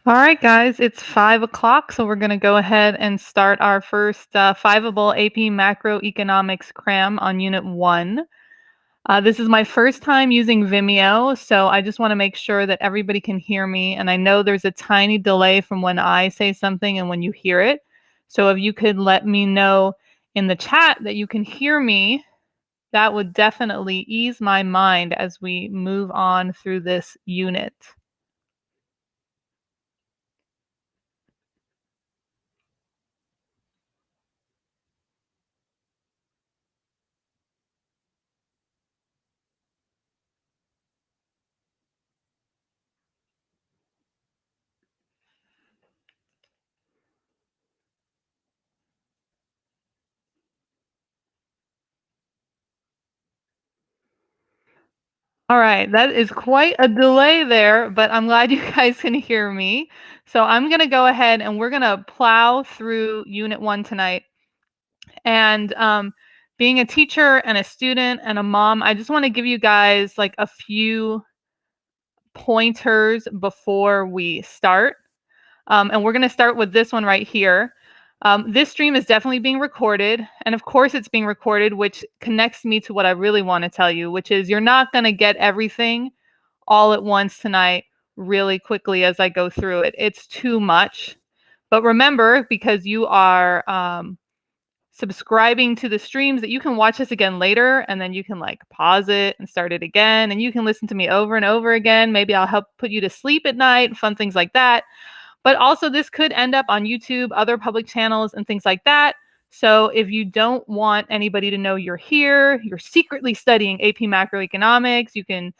All right, guys, it's 5 o'clock, so we're going to go ahead and start our first Fiveable AP Macroeconomics Cram on Unit 1. This is my first time using Vimeo, so I just want to make sure that everybody can hear me. And I know there's a tiny delay from when I say something and when you hear it. So if you could let me know in the chat that you can hear me, that would definitely ease my mind as we move on through this unit. All right, that is quite a delay there, but I'm glad you guys can hear me. So I'm going to go ahead and we're going to plow through Unit 1 tonight. And being a teacher and a student and a mom, I just want to give you guys like a few pointers before we start. And we're going to start with this one right here. This stream is definitely being recorded. And of course, it's being recorded, which connects me to what I really want to tell you, which is you're not going to get everything all at once tonight really quickly as I go through it. It's too much. But remember, because you are subscribing to the streams, that you can watch this again later and then you can like pause it and start it again. And you can listen to me over and over again. Maybe I'll help put you to sleep at night, fun things like that. But also, this could end up on YouTube, other public channels, and things like that. So if you don't want anybody to know you're here, you're secretly studying AP Macroeconomics, you can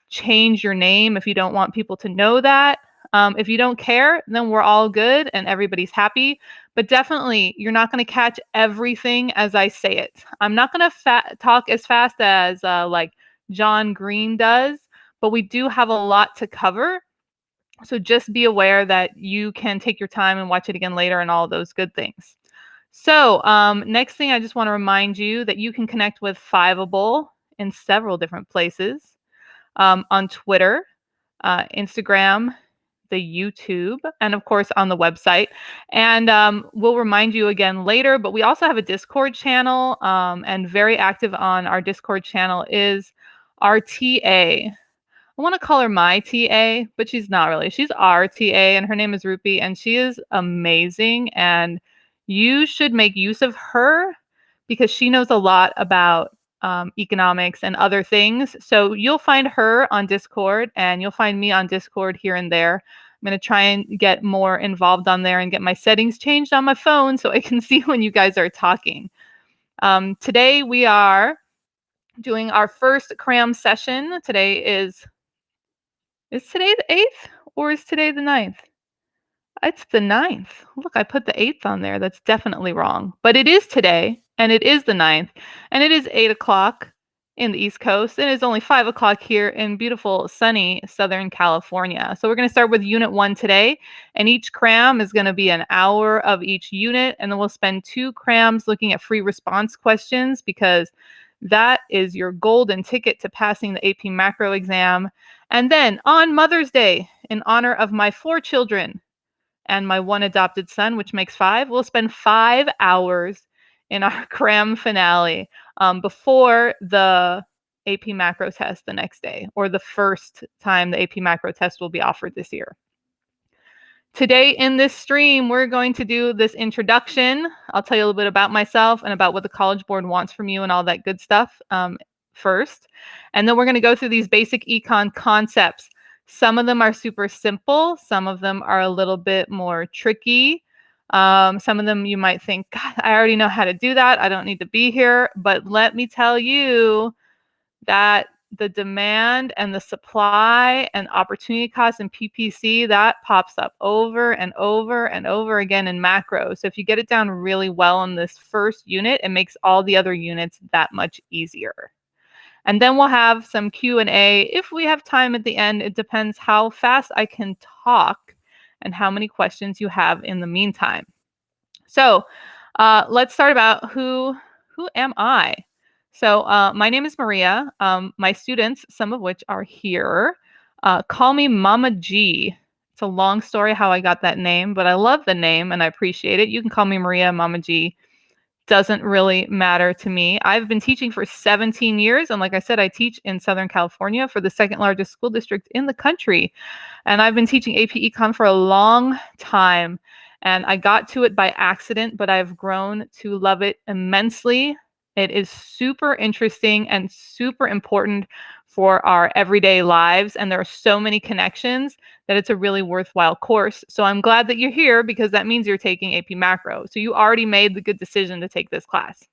change your name if you don't want people to know that. If you don't care, then we're all good and everybody's happy. But definitely, you're not going to catch everything as I say it. I'm not going to talk as fast as like John Green does, but we do have a lot to cover. So just be aware that you can take your time and watch it again later and all those good things. So next thing, I just want to remind you that you can connect with Fiveable in several different places, on Twitter, Instagram, the YouTube, and of course on the website. And we'll remind you again later, but we also have a Discord channel, and very active on our Discord channel is our TA. I want to call her my TA, but she's not really. She's our TA, and her name is Rupi, and she is amazing. And you should make use of her because she knows a lot about economics and other things. So you'll find her on Discord, and you'll find me on Discord here and there. I'm going to try and get more involved on there and get my settings changed on my phone so I can see when you guys are talking. Today we are doing our first Cram session. Today is today the 8th or is today the 9th? It's the 9th. Look, I put the 8th on there. That's definitely wrong. But it is today, and it is the 9th, and it is 8 o'clock in the East Coast, and it's only 5 o'clock here in beautiful, sunny Southern California. So we're going to start with Unit 1 today, and each cram is going to be an hour of each unit, and then we'll spend 2 crams looking at free response questions because that is your golden ticket to passing the AP Macro exam. And then on Mother's Day, in honor of my 4 children and my 1 adopted son, which makes 5, we'll spend 5 hours in our cram finale before the AP Macro test the next day, or the first time the AP Macro test will be offered this year. Today in this stream, we're going to do this introduction. I'll tell you a little bit about myself and about what the College Board wants from you and all that good stuff first. And then we're going to go through these basic econ concepts. Some of them are super simple. Some of them are a little bit more tricky. Some of them you might think, God, I already know how to do that. I don't need to be here. But let me tell you that the demand and the supply and opportunity cost and PPC, that pops up over and over and over again in macro. So if you get it down really well in this first unit, it makes all the other units that much easier. And then we'll have some Q&A if we have time at the end. It depends how fast I can talk and how many questions you have in the meantime. So let's start about who am I? So my name is Maria. My students, some of which are here, call me Mama G. It's a long story how I got that name, but I love the name and I appreciate it. You can call me Maria, Mama G. Doesn't really matter to me. I've been teaching for 17 years. And like I said, I teach in Southern California for the second largest school district in the country. And I've been teaching AP Econ for a long time. And I got to it by accident, but I've grown to love it immensely. It is super interesting and super important for our everyday lives. And there are so many connections that it's a really worthwhile course. So I'm glad that you're here because that means you're taking AP Macro. So you already made the good decision to take this class.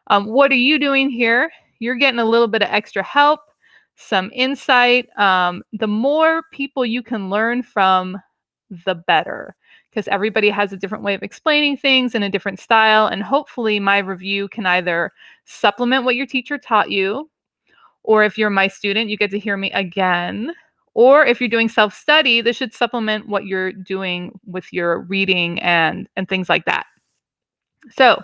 What are you doing here? You're getting a little bit of extra help, some insight. The more people you can learn from, the better, because everybody has a different way of explaining things in a different style. And hopefully my review can either supplement what your teacher taught you, or if you're my student, you get to hear me again. Or if you're doing self-study, this should supplement what you're doing with your reading and things like that. So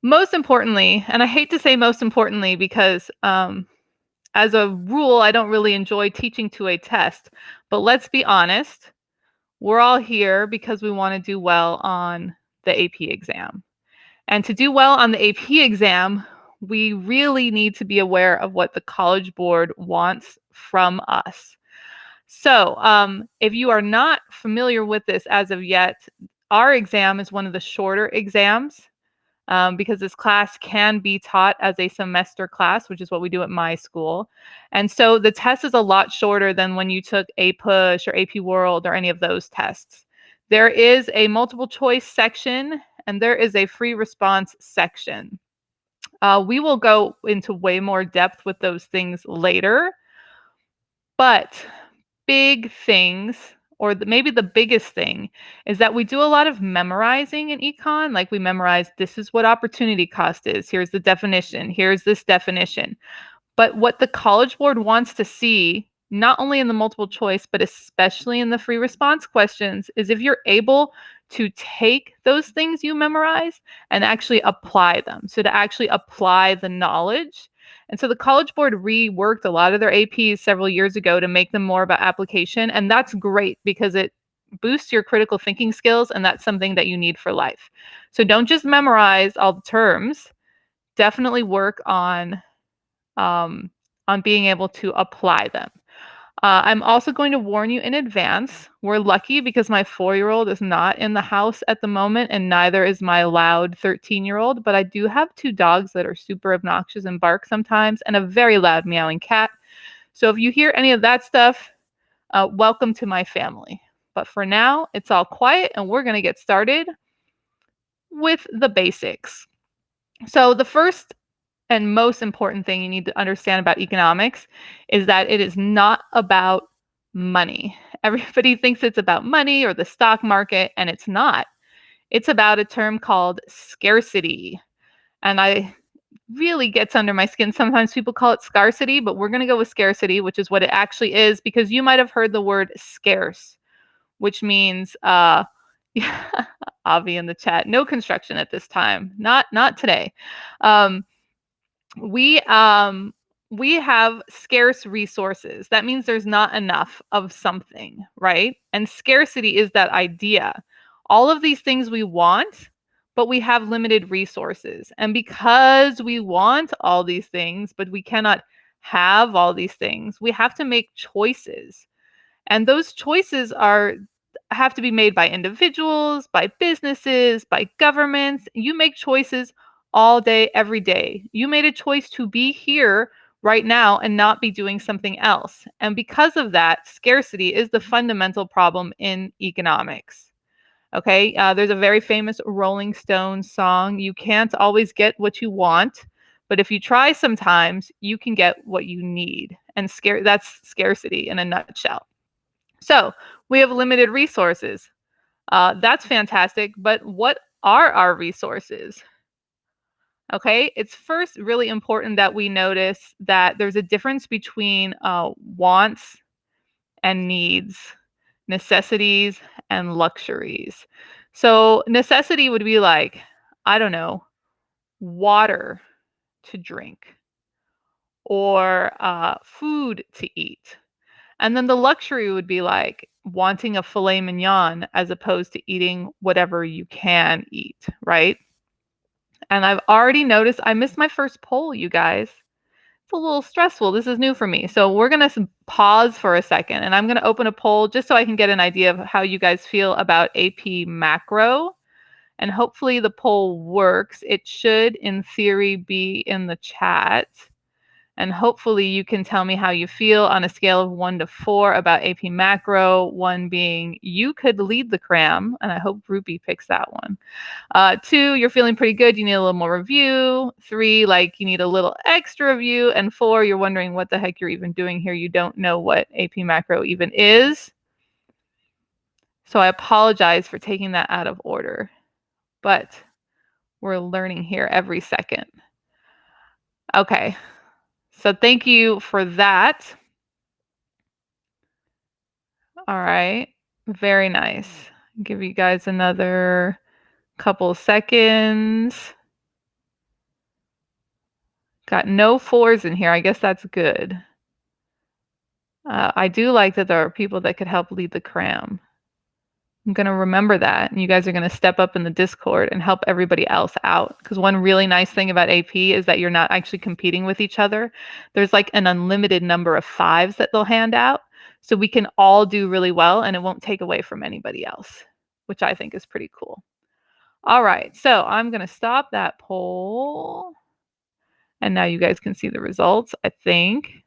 most importantly, and I hate to say most importantly because as a rule, I don't really enjoy teaching to a test, but let's be honest, we're all here because we want to do well on the AP exam. And to do well on the AP exam, we really need to be aware of what the College Board wants from us. So if you are not familiar with this as of yet, our exam is one of the shorter exams because this class can be taught as a semester class, which is what we do at my school. And so the test is a lot shorter than when you took APUSH or AP World or any of those tests. There is a multiple choice section and there is a free response section. We will go into way more depth with those things later, but big things, or maybe the biggest thing, is that we do a lot of memorizing in econ. Like we memorize, this is what opportunity cost is. Here's the definition. Here's this definition. But what the College Board wants to see, not only in the multiple choice, but especially in the free response questions, is if you're able to take those things you memorize and actually apply them. So to actually apply the knowledge. And so the College Board reworked a lot of their APs several years ago to make them more about application. And that's great because it boosts your critical thinking skills. And that's something that you need for life. So don't just memorize all the terms. Definitely work on being able to apply them. I'm also going to warn you in advance. We're lucky because my 4-year-old is not in the house at the moment, and neither is my loud 13-year-old. But I do have 2 dogs that are super obnoxious and bark sometimes, and a very loud meowing cat. So if you hear any of that stuff, welcome to my family. But for now, it's all quiet, and we're going to get started with the basics. So the first and most important thing you need to understand about economics is that it is not about money. Everybody thinks it's about money or the stock market, and it's not. It's about a term called scarcity. And I really gets under my skin. Sometimes people call it scarcity, but we're going to go with scarcity, which is what it actually is, because you might have heard the word scarce, which means Avi in the chat, no construction at this time. Not today. Um, we um we have scarce resources. That means there's not enough of something, right? And scarcity is that idea. All of these things we want, but we have limited resources. And because we want all these things, but we cannot have all these things, we have to make choices. And those choices have to be made by individuals, by businesses, by governments. You make choices all day, every day. You made a choice to be here right now and not be doing something else. And because of that, scarcity is the fundamental problem in economics. Okay, there's a very famous Rolling Stones song. You can't always get what you want, but if you try sometimes, you can get what you need. And that's scarcity in a nutshell. So we have limited resources. That's fantastic, but what are our resources? Okay, it's first really important that we notice that there's a difference between wants and needs, necessities and luxuries. So necessity would be like, I don't know, water to drink or food to eat. And then the luxury would be like wanting a filet mignon as opposed to eating whatever you can eat, right? And I've already noticed I missed my first poll, you guys. It's a little stressful. This is new for me. So we're going to pause for a second and I'm going to open a poll just so I can get an idea of how you guys feel about AP Macro. And hopefully the poll works. It should, in theory, be in the chat. And hopefully you can tell me how you feel on a scale of 1 to 4 about AP Macro, 1 being you could lead the cram, and I hope Ruby picks that one. 2, you're feeling pretty good, you need a little more review. 3, like you need a little extra review. And 4, you're wondering what the heck you're even doing here. You don't know what AP Macro even is. So I apologize for taking that out of order, but we're learning here every second. Okay, so thank you for that. All right, very nice. Give you guys another couple seconds. Got no 4s in here. I guess that's good. I do like that there are people that could help lead the cram. I'm going to remember that, and you guys are going to step up in the Discord and help everybody else out. Because one really nice thing about AP is that you're not actually competing with each other. There's like an unlimited number of 5s that they'll hand out. So we can all do really well, and it won't take away from anybody else, which I think is pretty cool. All right, so I'm going to stop that poll. And now you guys can see the results, I think.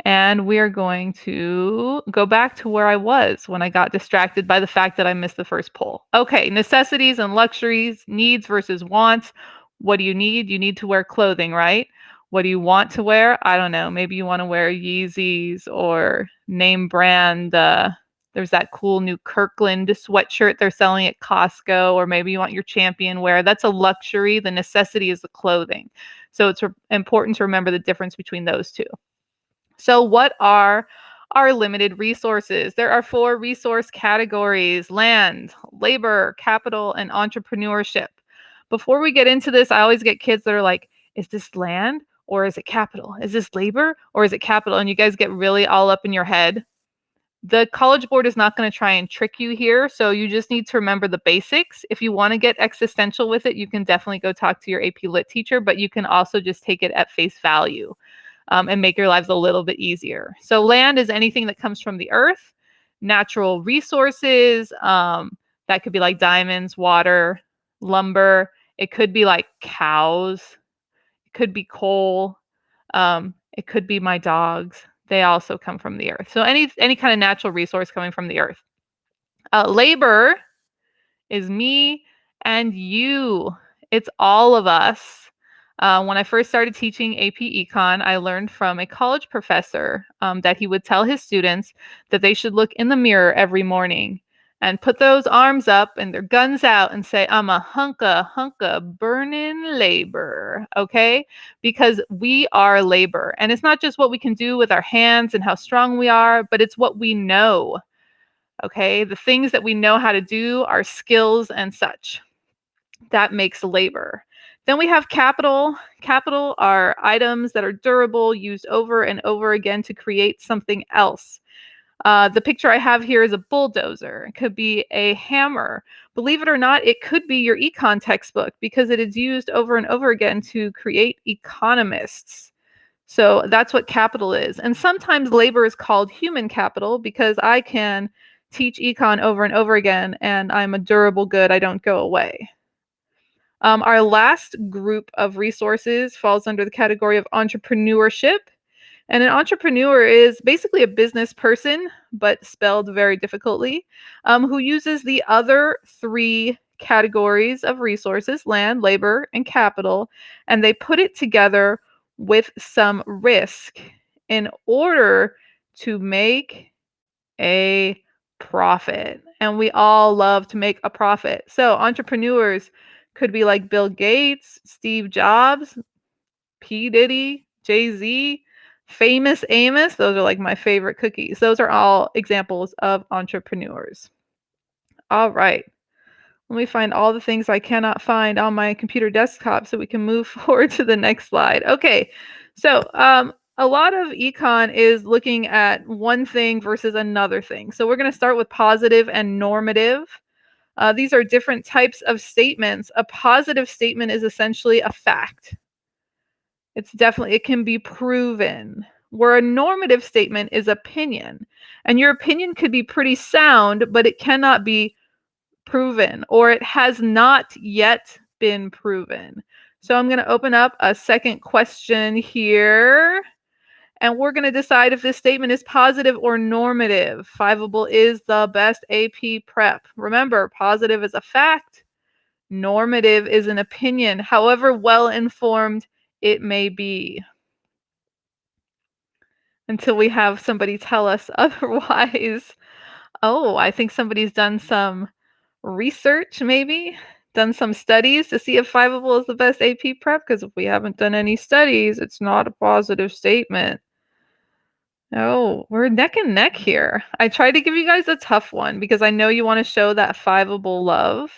And we are going to go back to where I was when I got distracted by the fact that I missed the first poll. Okay, necessities and luxuries, needs versus wants. What do you need? You need to wear clothing, right? What do you want to wear? I don't know. Maybe you want to wear Yeezys or name brand. There's that cool new Kirkland sweatshirt they're selling at Costco, or maybe you want your Champion wear. That's a luxury. The necessity is the clothing. So it's important to remember the difference between those two. So what are our limited resources? There are 4 resource categories: land, labor, capital, and entrepreneurship. Before we get into this, I always get kids that are like, is this land or is it capital? Is this labor or is it capital? And you guys get really all up in your head. The College Board is not going to try and trick you here, so you just need to remember the basics. If you want to get existential with it, you can definitely go talk to your AP Lit teacher, but you can also just take it at face value. And make your lives a little bit easier. So land is anything that comes from the earth, natural resources, that could be like diamonds, water, lumber. It could be like cows. It could be coal. It could be my dogs. They also come from the earth. So any kind of natural resource coming from the earth. Labor is me and you. It's all of us. When I first started teaching AP Econ, I learned from a college professor that he would tell his students that they should look in the mirror every morning and put those arms up and their guns out and say, I'm a hunka burning labor, okay? Because we are labor. And it's not just what we can do with our hands and how strong we are, but it's what we know, okay? The things that we know how to do, our skills and such. That makes labor. Then we have capital. Capital are items that are durable, used over and over again to create something else. The picture I have here is a bulldozer. It could be a hammer. Believe it or not, it could be your econ textbook because it is used over and over again to create economists. So that's what capital is. And sometimes labor is called human capital because I can teach econ over and over again and I'm a durable good. I don't go away. Our last group of resources falls under the category of entrepreneurship. And an entrepreneur is basically a business person, but spelled very difficultly, who uses the other 3 categories of resources, land, labor, and capital, and they put it together with some risk in order to make a profit. And we all love to make a profit. So entrepreneurs could be like Bill Gates, Steve Jobs, P. Diddy, Jay-Z, Famous Amos. Those are like my favorite cookies. Those are all examples of entrepreneurs. All right. Let me find all the things I cannot find on my computer desktop so we can move forward to the next slide. Okay. So a lot of econ is looking at one thing versus another thing. So we're going to start with positive and normative. These are different types of statements. A positive statement is essentially a fact. It can be proven. Where a normative statement is opinion. And your opinion could be pretty sound, but it cannot be proven, or it has not yet been proven. So I'm going to open up a second question here, and we're going to decide if this statement is positive or normative. Fiveable is the best AP prep. Remember, positive is a fact, normative is an opinion, however well informed it may be, until we have somebody tell us otherwise. Oh, I think somebody's done some research, maybe done some studies to see if Fiveable is the best AP prep, because if we haven't done any studies, it's not a positive statement. Oh, we're neck and neck here. I tried to give you guys a tough one because I know you want to show that Fiveable love.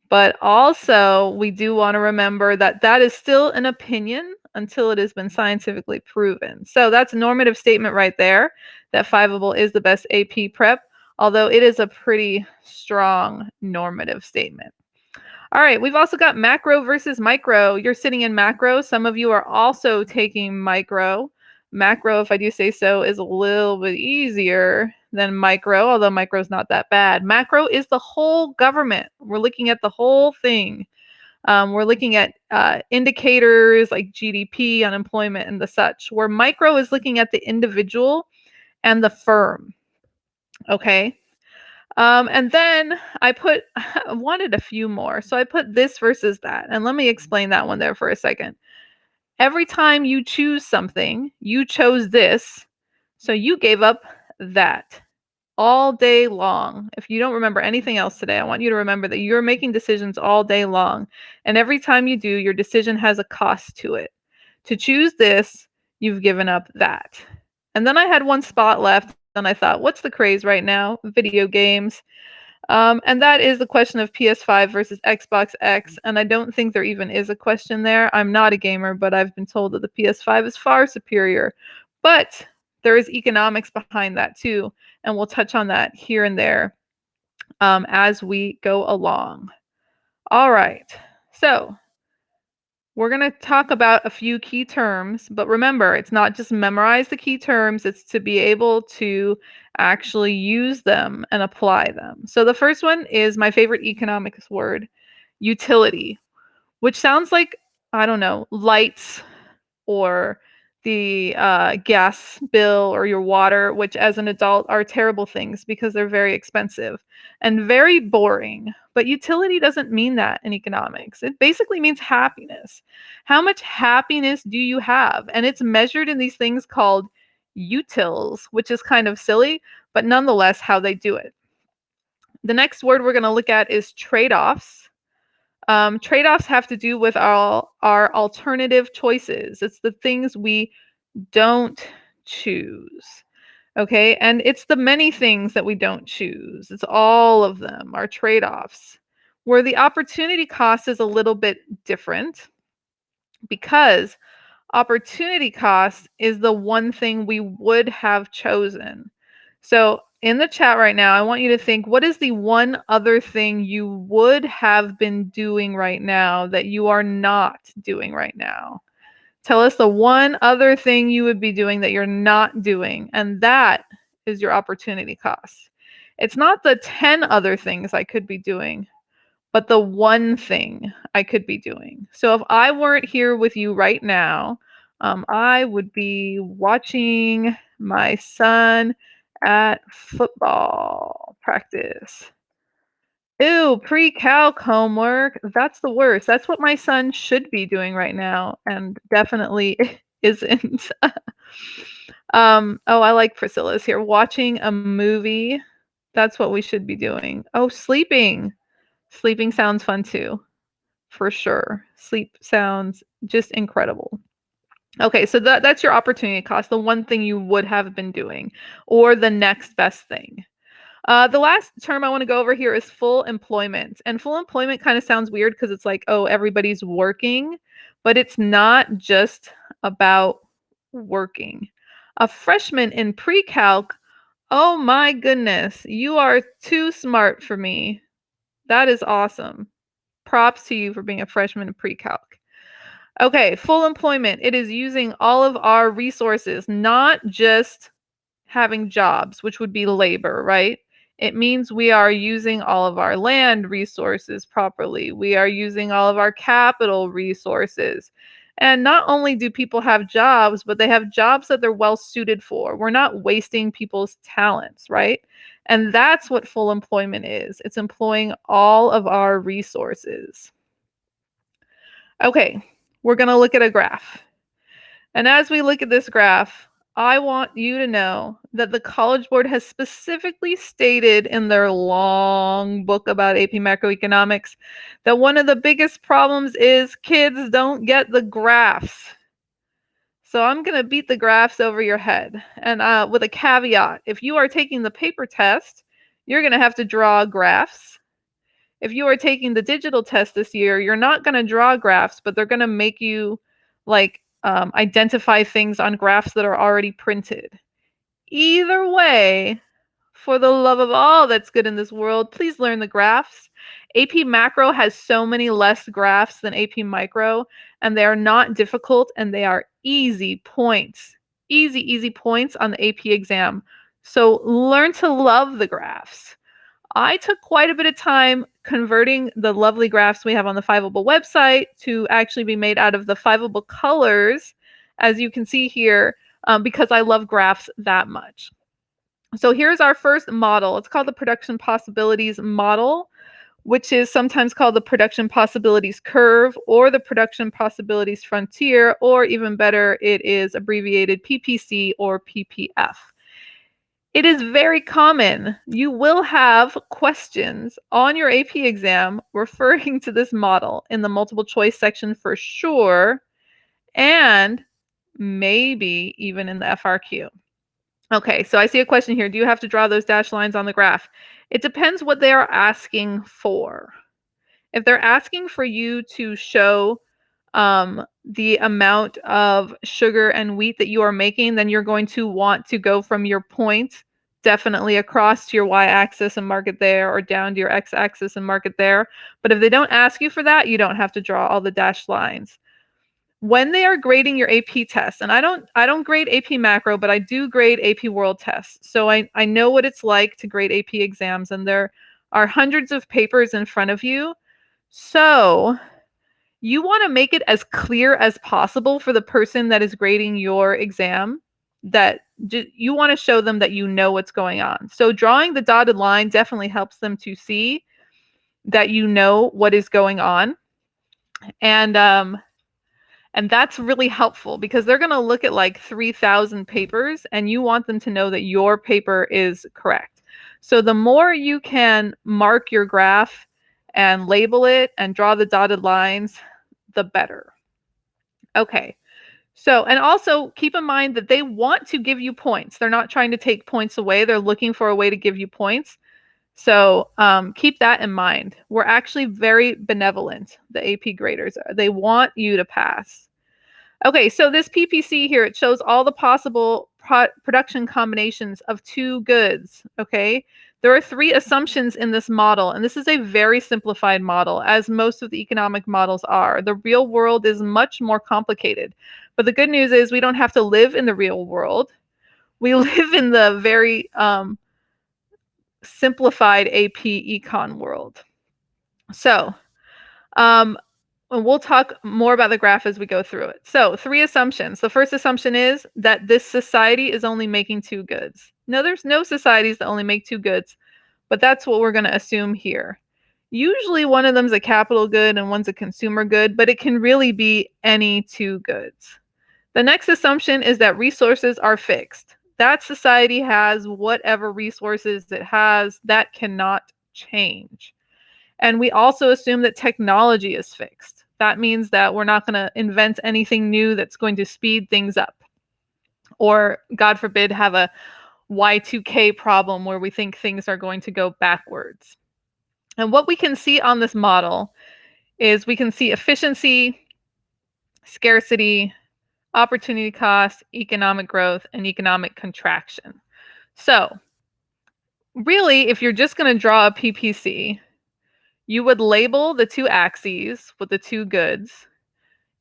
But also, we do want to remember that that is still an opinion until it has been scientifically proven. So that's a normative statement right there, that Fiveable is the best AP prep, although it is a pretty strong normative statement. All right, we've also got macro versus micro. You're sitting in macro. Some of you are also taking micro. Macro, if I do say so, is a little bit easier than micro, although micro is not that bad. Macro is the whole government. We're looking at the whole thing. We're looking at indicators like GDP, unemployment, and the such, where micro is looking at the individual and the firm. Okay. And then I wanted a few more. So I put this versus that. And let me explain that one there for a second. Every time you choose something, you chose this. So you gave up that all day long. If you don't remember anything else today, I want you to remember that you're making decisions all day long. And every time you do, your decision has a cost to it. To choose this, you've given up that. And then I had one spot left, and I thought, what's the craze right now? Video games. And that is the question of PS5 versus Xbox X. And I don't think there even is a question there. I'm not a gamer, but I've been told that the PS5 is far superior. But there is economics behind that too. And we'll touch on that here and there as we go along. All right. So we're going to talk about a few key terms, but remember, it's not just memorize the key terms, it's to be able to actually use them and apply them. So the first one is my favorite economics word, utility, which sounds like, I don't know, lights or the gas bill or your water, which as an adult are terrible things because they're very expensive and very boring. But utility doesn't mean that in economics. It basically means happiness. How much happiness do you have? And it's measured in these things called utils, which is kind of silly, but nonetheless how they do it. The next word we're going to look at is trade-offs. Trade-offs have to do with our alternative choices. It's the things we don't choose. Okay, and it's the many things that we don't choose. It's all of them, our trade-offs. Where the opportunity cost is a little bit different, because opportunity cost is the one thing we would have chosen. So in the chat right now, I want you to think, what is the one other thing you would have been doing right now that you are not doing right now? Tell us the one other thing you would be doing that you're not doing, and that is your opportunity cost. It's not the 10 other things I could be doing, but the one thing I could be doing. So if I weren't here with you right now, I would be watching my son at football practice. Ew, pre-calc homework. That's the worst. That's what my son should be doing right now, and definitely isn't. Oh, I like Priscilla's here. Watching a movie. That's what we should be doing. Oh, sleeping. Sleeping sounds fun too, for sure. Sleep sounds just incredible. Okay, so that's your opportunity cost, the one thing you would have been doing, or the next best thing. The last term I want to go over here is full employment. And full employment kind of sounds weird because it's like, oh, everybody's working, but it's not just about working. A freshman in pre-calc, oh my goodness, you are too smart for me. That is awesome. Props to you for being a freshman in pre-calc. Okay, full employment. It is using all of our resources, not just having jobs, which would be labor, right? It means we are using all of our land resources properly. We are using all of our capital resources. And not only do people have jobs, but they have jobs that they're well suited for. We're not wasting people's talents, right? And that's what full employment is. It's employing all of our resources. Okay, we're going to look at a graph. And as we look at this graph, I want you to know that the College Board has specifically stated in their long book about AP Macroeconomics that one of the biggest problems is kids don't get the graphs. So I'm going to beat the graphs over your head. And with a caveat, if you are taking the paper test, you're going to have to draw graphs. If you are taking the digital test this year, you're not going to draw graphs, but they're going to make you identify things on graphs that are already printed. Either way, for the love of all that's good in this world, please learn the graphs. AP Macro has so many less graphs than AP Micro, and they are not difficult, and they are easy points. Easy points on the AP exam. So learn to love the graphs. I took quite a bit of time converting the lovely graphs we have on the Fiveable website to actually be made out of the Fiveable colors, as you can see here, because I love graphs that much. So here's our first model. It's called the production possibilities model, which is sometimes called the production possibilities curve or the production possibilities frontier, or even better, it is abbreviated PPC or PPF. It is very common. You will have questions on your AP exam referring to this model in the multiple choice section for sure, and maybe even in the FRQ. Okay, so I see a question here. Do you have to draw those dashed lines on the graph? It depends what they are asking for. If they're asking for you to show the amount of sugar and wheat that you are making, then you're going to want to go from your point definitely across to your y-axis and mark it there, or down to your x-axis and mark it there. But if they don't ask you for that, you don't have to draw all the dashed lines. When they are grading your AP tests, and I don't grade AP Macro, but I do grade AP World tests. So I know what it's like to grade AP exams, and there are hundreds of papers in front of you. So you want to make it as clear as possible for the person that is grading your exam, that you want to show them that you know what's going on. So drawing the dotted line definitely helps them to see that you know what is going on. And that's really helpful because they're going to look at like 3,000 papers, and you want them to know that your paper is correct. So the more you can mark your graph and label it and draw the dotted lines, the better. Okay. So, and also keep in mind that they want to give you points. They're not trying to take points away. They're looking for a way to give you points. So keep that in mind. We're actually very benevolent, the AP graders. They want you to pass. Okay, so this PPC here, it shows all the possible production combinations of two goods, okay? There are three assumptions in this model, and this is a very simplified model, as most of the economic models are. The real world is much more complicated. But the good news is we don't have to live in the real world. We live in the very simplified AP Econ world. So, and we'll talk more about the graph as we go through it. So, three assumptions. The first assumption is that this society is only making two goods. No, there's no societies that only make two goods, but that's what we're going to assume here. Usually one of them is a capital good and one's a consumer good, but it can really be any two goods. The next assumption is that resources are fixed. That society has whatever resources it has. That cannot change. And we also assume that technology is fixed. That means that we're not going to invent anything new that's going to speed things up, or, God forbid, have a Y2K problem where we think things are going to go backwards. And what we can see on this model is we can see efficiency, scarcity, opportunity cost, economic growth, and economic contraction. So, really, if you're just going to draw a PPC, you would label the two axes with the two goods.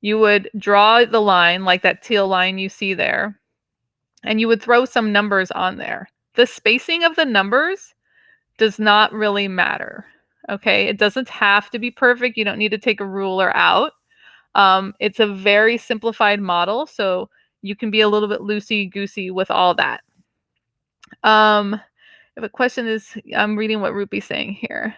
You would draw the line, like that teal line you see there, and you would throw some numbers on there. The spacing of the numbers does not really matter. Okay, it doesn't have to be perfect. You don't need to take a ruler out. It's a very simplified model, so you can be a little bit loosey-goosey with all that. If a question is, I'm reading what Rupi's saying here.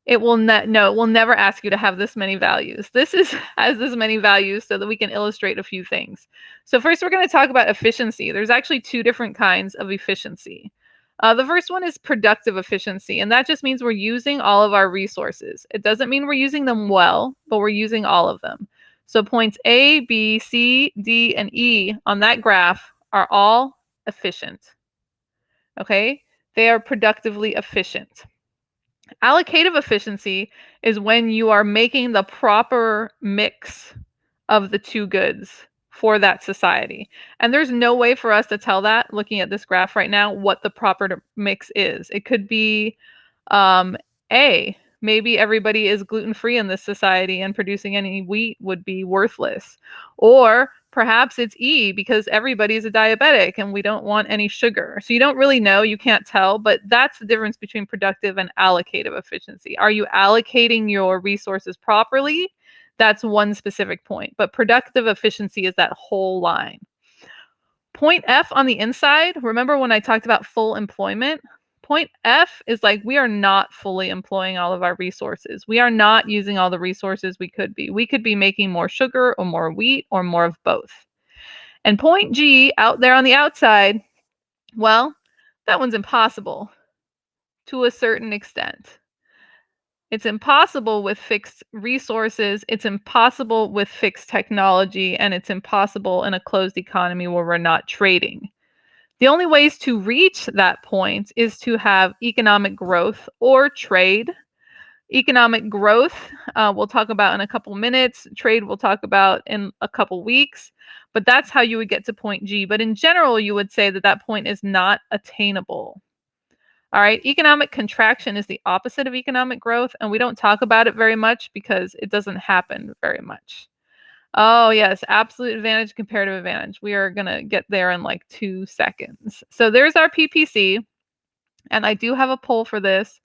It will no, it will never ask you to have this many values. This has this many values so that we can illustrate a few things. So first we're going to talk about efficiency. There's actually two different kinds of efficiency. The first one is productive efficiency, and that just means we're using all of our resources. It doesn't mean we're using them well, but we're using all of them. So points A, B, C, D, and E on that graph are all efficient. Okay? They are productively efficient. Allocative efficiency is when you are making the proper mix of the two goods for that society. And there's no way for us to tell that looking at this graph right now what the proper mix is. It could be A, maybe everybody is gluten-free in this society and producing any wheat would be worthless. Or perhaps it's E, because everybody's a diabetic and we don't want any sugar. So you don't really know, you can't tell, but that's the difference between productive and allocative efficiency. Are you allocating your resources properly? That's one specific point. But productive efficiency is that whole line. Point F on the inside, remember when I talked about full employment? Point F is like we are not fully employing all of our resources. We are not using all the resources we could be. We could be making more sugar or more wheat or more of both. And point G out there on the outside, well, that one's impossible to a certain extent. It's impossible with fixed resources, it's impossible with fixed technology, and it's impossible in a closed economy where we're not trading. The only ways to reach that point is to have economic growth or trade. Economic growth, we'll talk about in a couple minutes. Trade, we'll talk about in a couple weeks. But that's how you would get to point G. But in general, you would say that that point is not attainable. All right, economic contraction is the opposite of economic growth, and we don't talk about it very much because it doesn't happen very much. Oh, yes, absolute advantage, comparative advantage. We are going to get there in like 2 seconds. So there's our PPC, and I do have a poll for this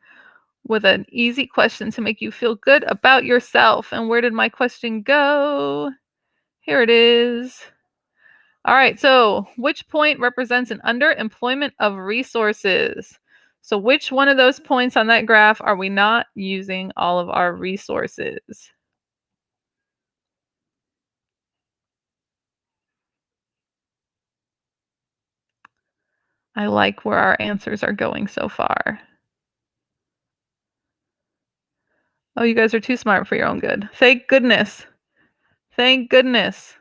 with an easy question to make you feel good about yourself. And where did my question go? Here it is. All right, so which point represents an underemployment of resources? So which one of those points on that graph are we not using all of our resources? I like where our answers are going so far. Oh, you guys are too smart for your own good. Thank goodness. Thank goodness.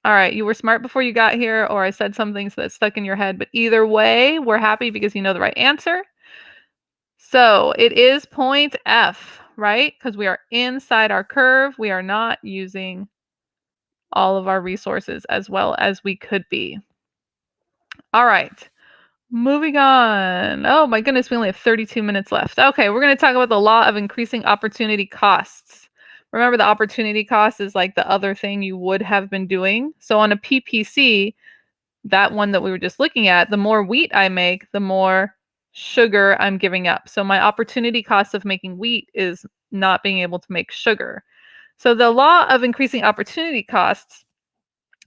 All right, you were smart before you got here, or I said something so that stuck in your head, but either way, we're happy because you know the right answer. So it is point F, right? Because we are inside our curve. We are not using all of our resources as well as we could be. All right, moving on. Oh my goodness, we only have 32 minutes left. Okay, we're going to talk about the law of increasing opportunity costs. Remember, the opportunity cost is like the other thing you would have been doing. So on a PPC, that one that we were just looking at, the more wheat I make, the more sugar I'm giving up. So my opportunity cost of making wheat is not being able to make sugar. So the law of increasing opportunity costs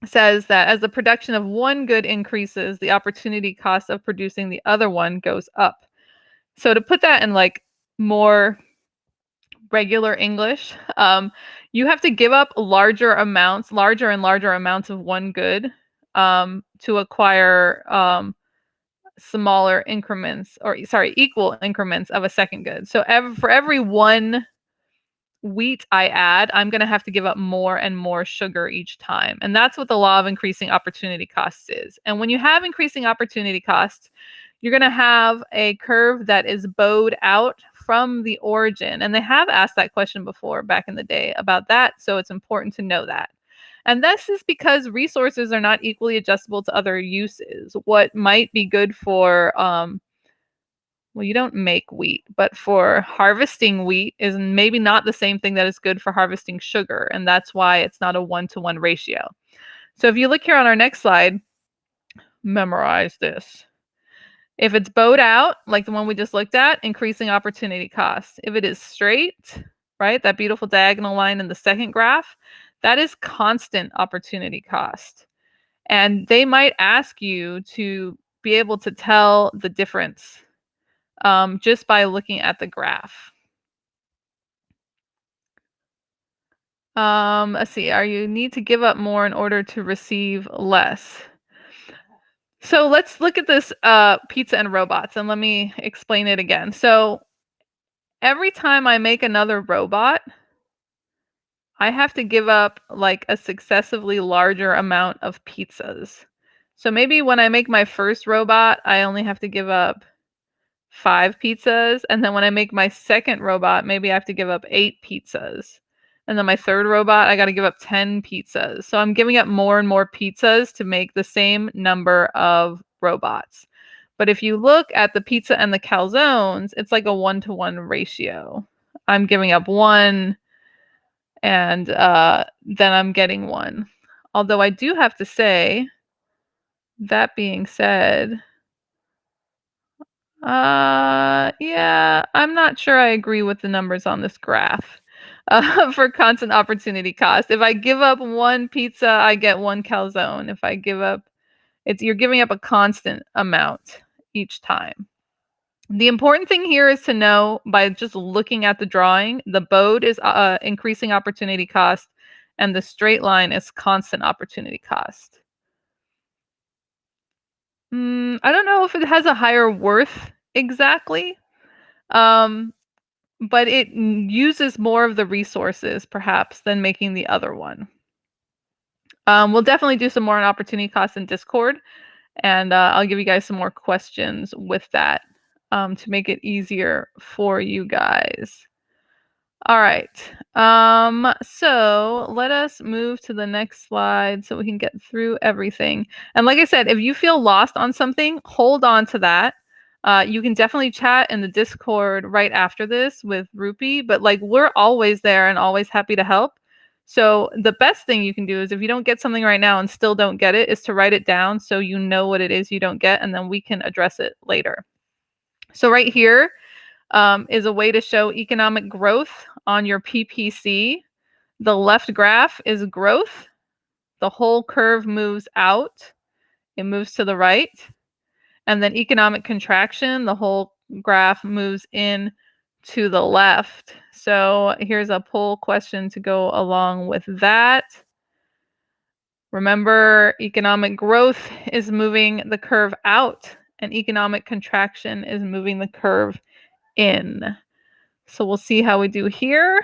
says that as the production of one good increases, the opportunity cost of producing the other one goes up. So to put that in like more regular English, you have to give up larger and larger amounts of one good to acquire smaller increments, or sorry, equal increments of a second good. So for every one wheat I add, I'm going to have to give up more and more sugar each time. And that's what the law of increasing opportunity costs is. And when you have increasing opportunity costs, you're going to have a curve that is bowed out from the origin. And they have asked that question before back in the day about that. So it's important to know that. And this is because resources are not equally adjustable to other uses. What might be good for well, you don't make wheat, but for harvesting wheat is maybe not the same thing that is good for harvesting sugar, and that's why it's not a 1-to-1 ratio. So if you look here on our next slide, memorize this. If it's bowed out, like the one we just looked at, increasing opportunity cost. If it is straight, right, that beautiful diagonal line in the second graph, that is constant opportunity cost. And they might ask you to be able to tell the difference just by looking at the graph. Let's see. Are you need to give up more in order to receive less? So let's look at this pizza and robots, and let me explain it again. So every time I make another robot, I have to give up like a successively larger amount of pizzas. So maybe when I make my first robot, I only have to give up 5 pizzas, and then when I make my second robot, maybe I have to give up 8 pizzas. And then my third robot, I gotta give up 10 pizzas. So I'm giving up more and more pizzas to make the same number of robots. But if you look at the pizza and the calzones, it's like a 1-to-1 ratio. I'm giving up 1 and then I'm getting 1. Although I do have to say, that being said, yeah, I'm not sure I agree with the numbers on this graph for constant opportunity cost. If I give up 1 pizza, I get 1 calzone. If I give up, you're giving up a constant amount each time. The important thing here is to know by just looking at the drawing, the bowed is increasing opportunity cost, and the straight line is constant opportunity cost. I don't know if it has a higher worth exactly. Um, but it uses more of the resources perhaps than making the other one. We'll definitely do some more on opportunity costs in Discord, and I'll give you guys some more questions with that to make it easier for you guys. All right. So let us move to the next slide so we can get through everything. And like I said, if you feel lost on something, hold on to that. You can definitely chat in the Discord right after this with Rupi, but like we're always there and always happy to help. So the best thing you can do is if you don't get something right now and still don't get it, is to write it down so you know what it is you don't get, and then we can address it later. So right here, is a way to show economic growth on your PPC. The left graph is growth. The whole curve moves out. It moves to the right. And then economic contraction, the whole graph moves in to the left. So here's a poll question to go along with that. Remember, economic growth is moving the curve out, and economic contraction is moving the curve in. So we'll see how we do here.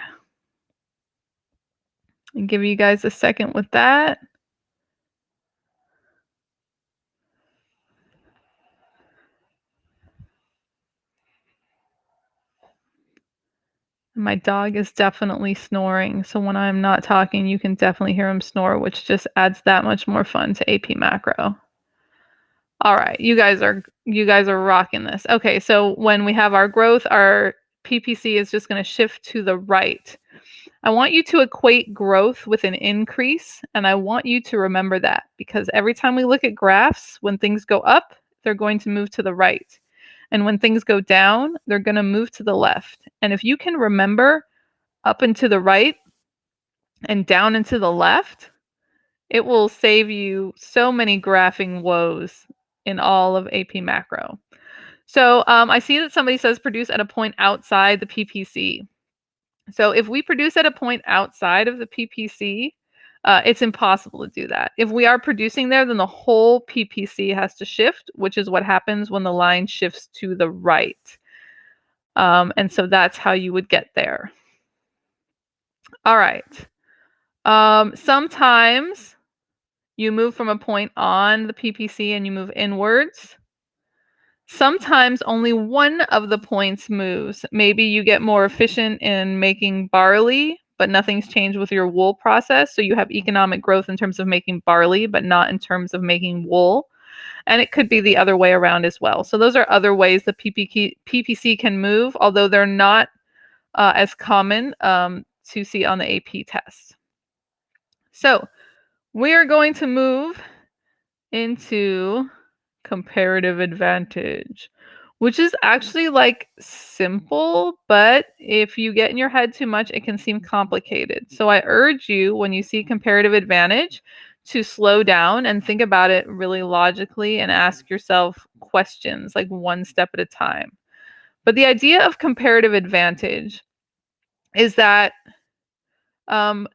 And give you guys a second with that. My dog is definitely snoring, so when I'm not talking, you can definitely hear him snore, which just adds that much more fun to AP Macro. All right, you guys are rocking this. Okay, so when we have our growth, our PPC is just going to shift to the right. I want you to equate growth with an increase, and I want you to remember that because every time we look at graphs, when things go up, they're going to move to the right. And when things go down, they're going to move to the left. And if you can remember up and to the right and down and to the left, it will save you so many graphing woes in all of AP Macro. So I see that somebody says produce at a point outside the PPC. So if we produce at a point outside of the PPC, it's impossible to do that. If we are producing there, then the whole PPC has to shift, which is what happens when the line shifts to the right. And so that's how you would get there. All right. Sometimes you move from a point on the PPC and you move inwards. Sometimes only one of the points moves. Maybe you get more efficient in making barley, but nothing's changed with your wool process. So you have economic growth in terms of making barley, but not in terms of making wool. And it could be the other way around as well. So those are other ways the PPC can move, although they're not as common to see on the AP test. So we are going to move into comparative advantage, which is actually like simple, but if you get in your head too much, it can seem complicated. So I urge you, when you see comparative advantage, to slow down and think about it really logically and ask yourself questions like one step at a time. But the idea of comparative advantage is that um,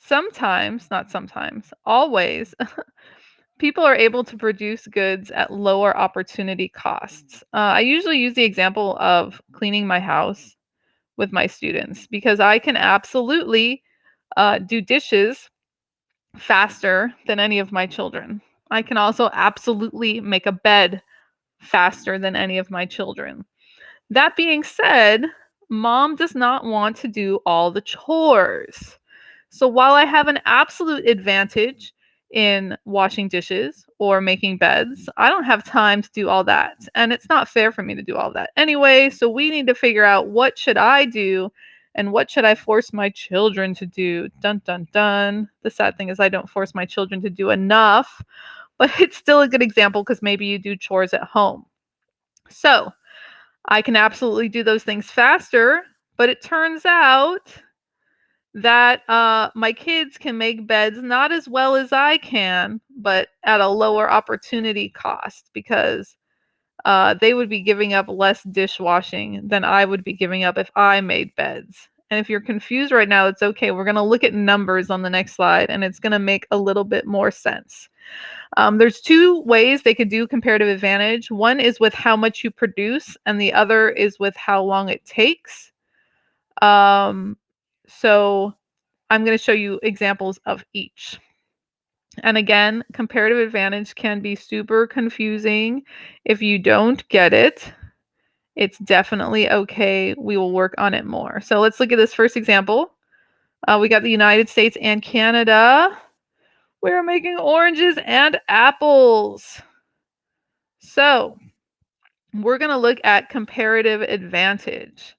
sometimes, not sometimes, always, people are able to produce goods at lower opportunity costs. I usually use the example of cleaning my house with my students because I can absolutely do dishes faster than any of my children. I can also absolutely make a bed faster than any of my children. That being said, mom does not want to do all the chores. So while I have an absolute advantage in washing dishes or making beds, I don't have time to do all that. And it's not fair for me to do all that anyway. So we need to figure out, what should I do and what should I force my children to do? Dun, dun, dun. The sad thing is I don't force my children to do enough, but it's still a good example because maybe you do chores at home. So I can absolutely do those things faster, but it turns out that my kids can make beds not as well as I can, but at a lower opportunity cost because they would be giving up less dishwashing than I would be giving up if I made beds. And if you're confused right now, it's okay. We're going to look at numbers on the next slide, and it's going to make a little bit more sense. There's two ways they could do comparative advantage. One is with how much you produce, and the other is with how long it takes. So I'm going to show you examples of each. And again, comparative advantage can be super confusing if you don't get it. It's definitely okay. We will work on it more. So let's look at this first example. We got the United States and Canada. We're making oranges and apples. So we're going to look at comparative advantage.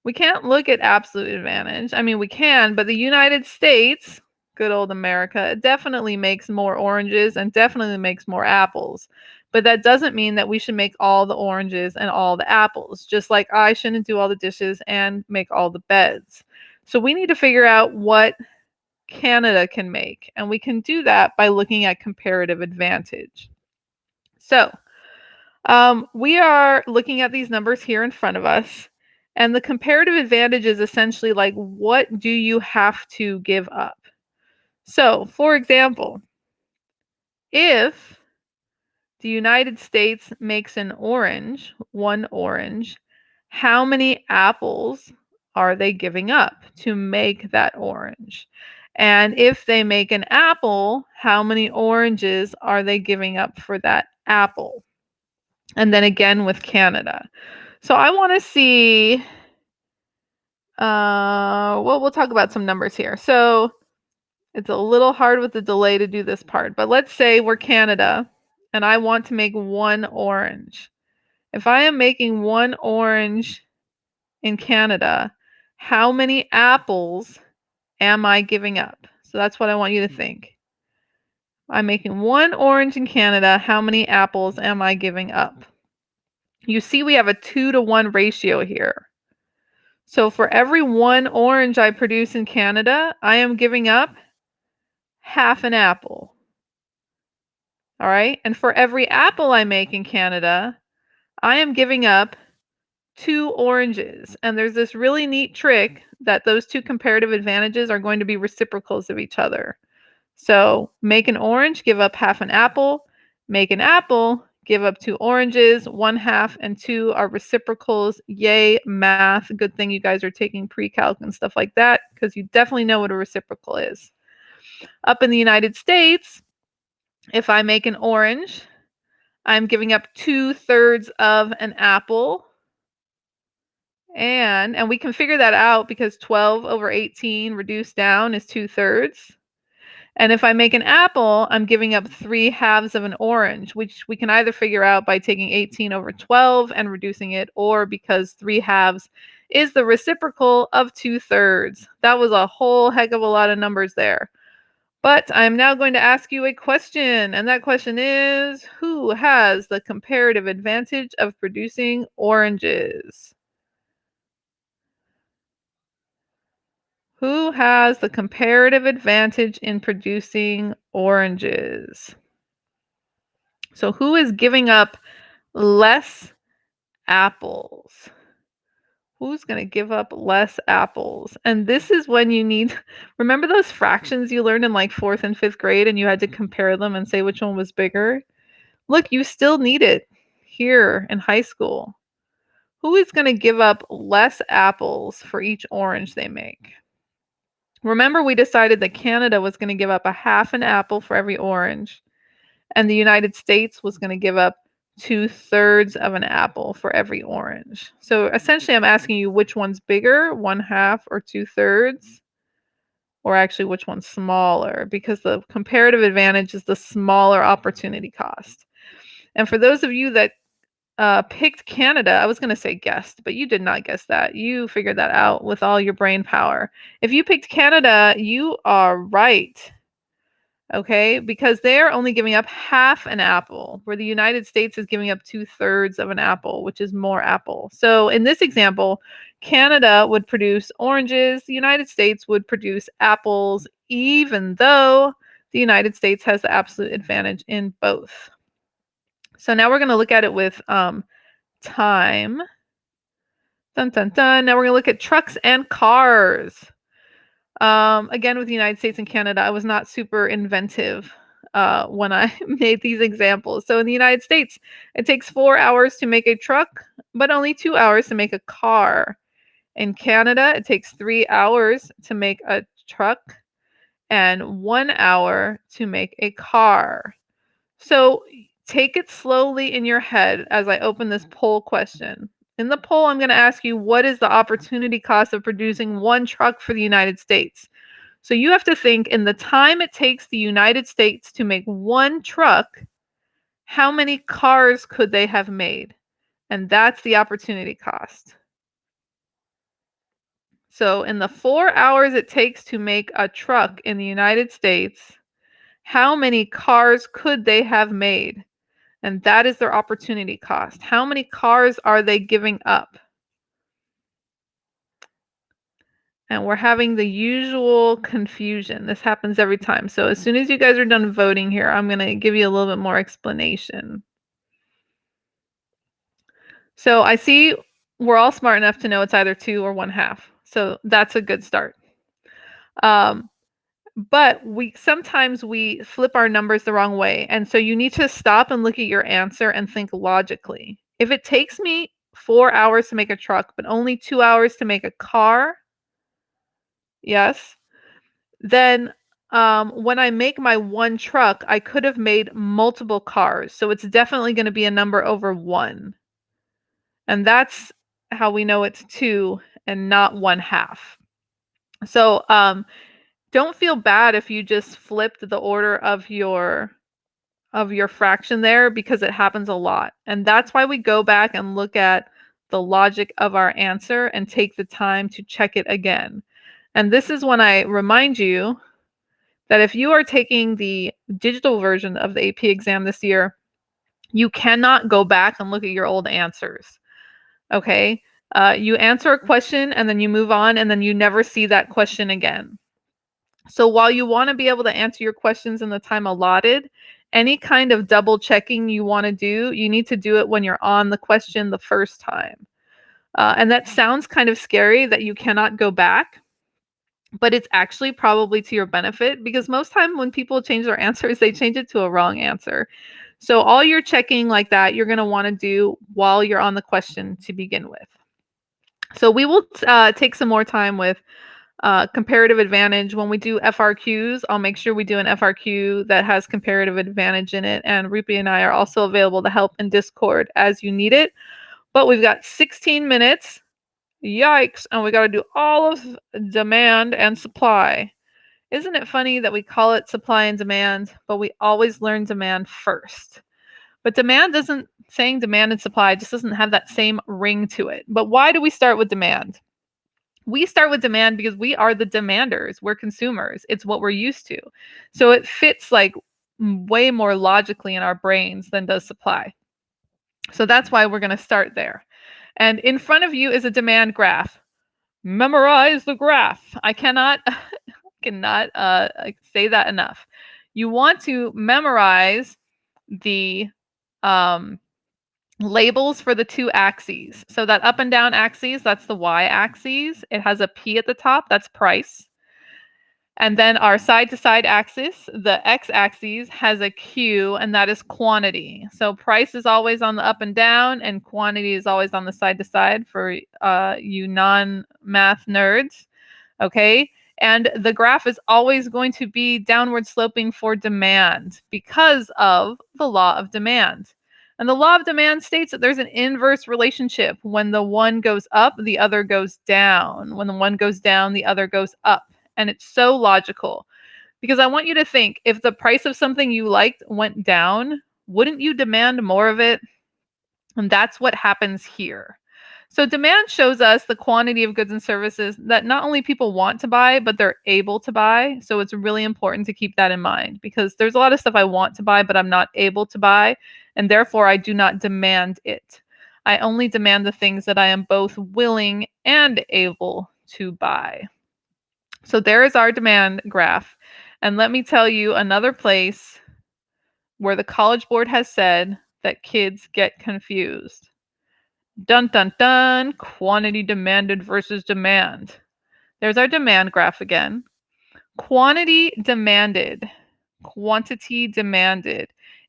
We can't look at absolute advantage. I mean, we can, but the United States, good old America, definitely makes more oranges and definitely makes more apples. But that doesn't mean that we should make all the oranges and all the apples, just like I shouldn't do all the dishes and make all the beds. So we need to figure out what Canada can make, and we can do that by looking at comparative advantage. So we are looking at these numbers here in front of us, and the comparative advantage is essentially like, what do you have to give up? So, for example, if the United States makes an orange, one orange, how many apples are they giving up to make that orange? And if they make an apple, how many oranges are they giving up for that apple? And then again with Canada. So I want to see, well, we'll talk about some numbers here. So it's a little hard with the delay to do this part, but let's say we're Canada and I want to make one orange. If I am making one orange in Canada, how many apples am I giving up? So that's what I want you to think. I'm making one orange in Canada. How many apples am I giving up? You see, we have a 2-to-1 ratio here. So for every one orange I produce in Canada, I am giving up half an apple. All right. And for every apple I make in Canada, I am giving up 2 oranges. And there's this really neat trick that those two comparative advantages are going to be reciprocals of each other. So make an orange, give up half an apple. Make an apple, give up 2 oranges. 1/2 and 2 are reciprocals. Yay, math. Good thing you guys are taking pre-calc and stuff like that, because you definitely know what a reciprocal is. Up in the United States, if I make an orange, I'm giving up 2/3 of an apple. And we can figure that out because 12 over 18 reduced down is 2/3. And if I make an apple, I'm giving up 3/2 of an orange, which we can either figure out by taking 18 over 12 and reducing it, or because 3/2 is the reciprocal of 2/3. That was a whole heck of a lot of numbers there. But I'm now going to ask you a question, and that question is, who has the comparative advantage of producing oranges? Who has the comparative advantage in producing oranges? So who is giving up less apples? Who's going to give up less apples? And this is when you need, remember those fractions you learned in like 4th and 5th grade and you had to compare them and say which one was bigger? Look, you still need it here in high school. Who is going to give up less apples for each orange they make? Remember, we decided that Canada was going to give up a half an apple for every orange, and the United States was going to give up 2/3 of an apple for every orange. So essentially, I'm asking you which one's bigger, 1/2 or 2/3, or actually which one's smaller, because the comparative advantage is the smaller opportunity cost. And for those of you that picked Canada, I was going to say guessed, but you did not guess that. You figured that out with all your brain power. If you picked Canada, you are right. Okay, because they're only giving up half an apple, where the United States is giving up 2/3 of an apple, which is more apple. So in this example, Canada would produce oranges, the United States would produce apples, even though the United States has the absolute advantage in both. So now we're going to look at it with time. Dun, dun, dun. Now we're going to look at trucks and cars. Again, with the United States and Canada, I was not super inventive when I made these examples. So in the United States, it takes 4 hours to make a truck, but only 2 hours to make a car. In Canada, it takes 3 hours to make a truck and 1 hour to make a car. So take it slowly in your head as I open this poll question. In the poll, I'm going to ask you, what is the opportunity cost of producing one truck for the United States? So you have to think, in the time it takes the United States to make one truck, how many cars could they have made? And that's the opportunity cost. So in the 4 hours it takes to make a truck in the United States, how many cars could they have made? And that is their opportunity cost. How many cars are they giving up? And we're having the usual confusion. This happens every time. So as soon as you guys are done voting here, I'm going to give you a little bit more explanation. So I see we're all smart enough to know it's either 2 or 1/2. So that's a good start. But sometimes we flip our numbers the wrong way. And so you need to stop and look at your answer and think logically. If it takes me 4 hours to make a truck, but only 2 hours to make a car, yes, then when I make my one truck, I could have made multiple cars. So it's definitely going to be a number over 1. And that's how we know it's 2 and not 1/2. So don't feel bad if you just flipped the order of your fraction there, because it happens a lot. And that's why we go back and look at the logic of our answer and take the time to check it again. And this is when I remind you that if you are taking the digital version of the AP exam this year, you cannot go back and look at your old answers. Okay? You answer a question and then you move on and then you never see that question again. So while you want to be able to answer your questions in the time allotted, any kind of double checking you want to do, you need to do it when you're on the question the first time. And that sounds kind of scary that you cannot go back, but it's actually probably to your benefit, because most time when people change their answers, they change it to a wrong answer. So all your checking like that, you're going to want to do while you're on the question to begin with. So we will take some more time with comparative advantage. When we do FRQs, I'll make sure we do an FRQ that has comparative advantage in it. And Rupi and I are also available to help in Discord as you need it. But we've got 16 minutes Yikes. And we got to do all of demand and supply. Isn't it funny that we call it supply and demand, but we always learn demand first? But saying demand and supply just doesn't have that same ring to it. But why do we start with demand? We start with demand because we are the demanders. We're consumers. It's what we're used to. So it fits like way more logically in our brains than does supply. So that's why we're going to start there. And in front of you is a demand graph. Memorize the graph. I cannot say that enough. You want to memorize the um, labels for the two axes. So that up and down axes, that's the y-axis. It has a P at the top, that's price. And then our side-to-side axis, the x-axis, has a Q, and that is quantity. So price is always on the up and down, and quantity is always on the side-to-side for you non-math nerds. Okay? And the graph is always going to be downward sloping for demand because of the law of demand. And the law of demand states that there's an inverse relationship. When the one goes up, the other goes down. When the one goes down, the other goes up. And it's so logical because I want you to think, if the price of something you liked went down, wouldn't you demand more of it? And that's what happens here. So demand shows us the quantity of goods and services that not only people want to buy, but they're able to buy. So it's really important to keep that in mind because there's a lot of stuff I want to buy, but I'm not able to buy. And therefore, I do not demand it. I only demand the things that I am both willing and able to buy. So there is our demand graph. And let me tell you another place where the College Board has said that kids get confused. Dun dun dun, quantity demanded versus demand. There's our demand graph again. Quantity demanded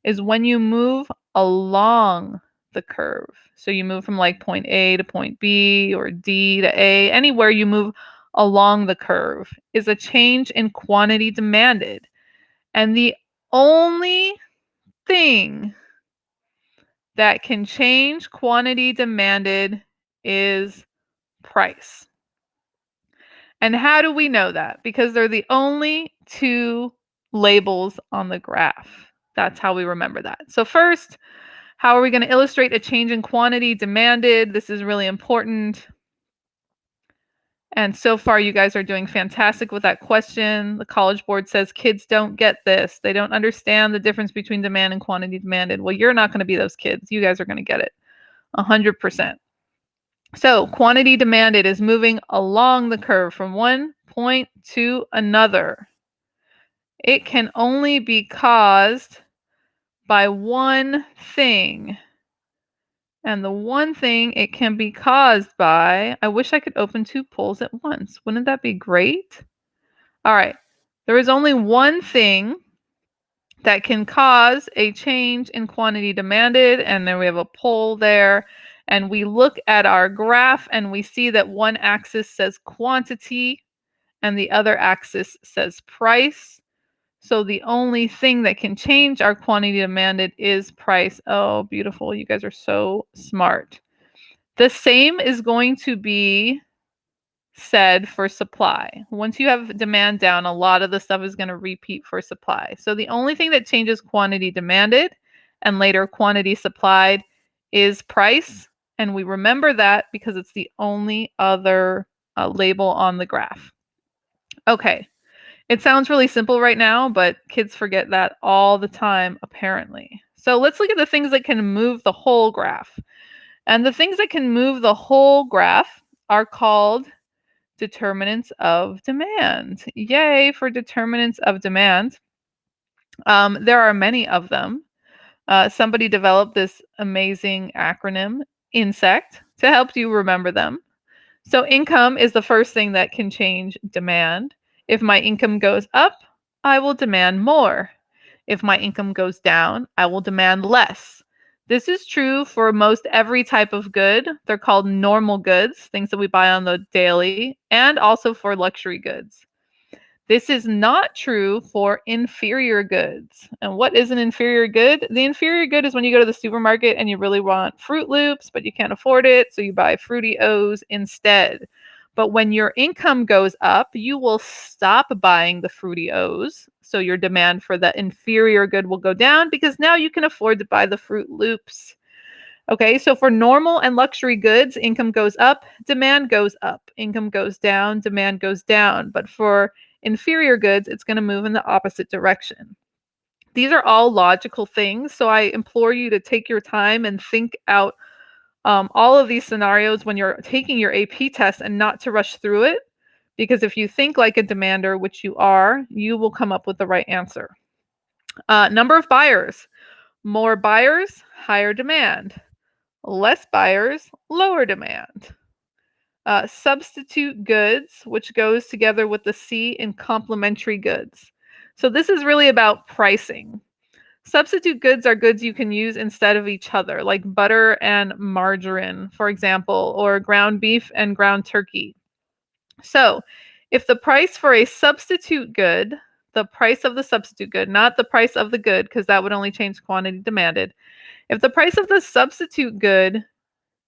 is when you move along the curve. So you move from like point A to point B or D to A, anywhere you move along the curve is a change in quantity demanded. And the only thing that can change quantity demanded is price. And how do we know that? Because they're the only two labels on the graph. That's how we remember that. So first, how are we going to illustrate a change in quantity demanded? This is really important. And so far, you guys are doing fantastic with that question. The College Board says kids don't get this. They don't understand the difference between demand and quantity demanded. Well, you're not going to be those kids. You guys are going to get it 100%. So quantity demanded is moving along the curve from one point to another. It can only be caused by one thing. And the one thing it can be caused by, I wish I could open two polls at once. Wouldn't that be great? All right. There is only one thing that can cause a change in quantity demanded. And then we have a poll there. And we look at our graph and we see that one axis says quantity and the other axis says price. So the only thing that can change our quantity demanded is price. Oh, beautiful. You guys are so smart. The same is going to be said for supply. Once you have demand down, a lot of the stuff is going to repeat for supply. So the only thing that changes quantity demanded and later quantity supplied is price. And we remember that because it's the only other label on the graph. Okay. It sounds really simple right now, but kids forget that all the time, apparently. So let's look at the things that can move the whole graph. And the things that can move the whole graph are called determinants of demand. Yay for determinants of demand. There are many of them. Somebody developed this amazing acronym, INSECT, to help you remember them. So income is the first thing that can change demand. If my income goes up, I will demand more. If my income goes down, I will demand less. This is true for most every type of good. They're called normal goods, things that we buy on the daily, and also for luxury goods. This is not true for inferior goods. And what is an inferior good? The inferior good is when you go to the supermarket and you really want Fruit Loops, but you can't afford it, so you buy Fruity O's instead. But when your income goes up, you will stop buying the Fruity O's. So your demand for the inferior good will go down because now you can afford to buy the Fruit Loops. Okay, so for normal and luxury goods, income goes up, demand goes up. Income goes down, demand goes down. But for inferior goods, it's going to move in the opposite direction. These are all logical things, so I implore you to take your time and think out all of these scenarios when you're taking your AP test and not to rush through it, because if you think like a demander, which you are, you will come up with the right answer. Number of buyers. More buyers, higher demand. Less buyers, lower demand. Substitute goods, which goes together with the C in complementary goods. So this is really about pricing. Substitute goods are goods you can use instead of each other, like butter and margarine, for example, or ground beef and ground turkey. So if the price for a substitute good, the price of the substitute good, not the price of the good, because that would only change quantity demanded. If the price of the substitute good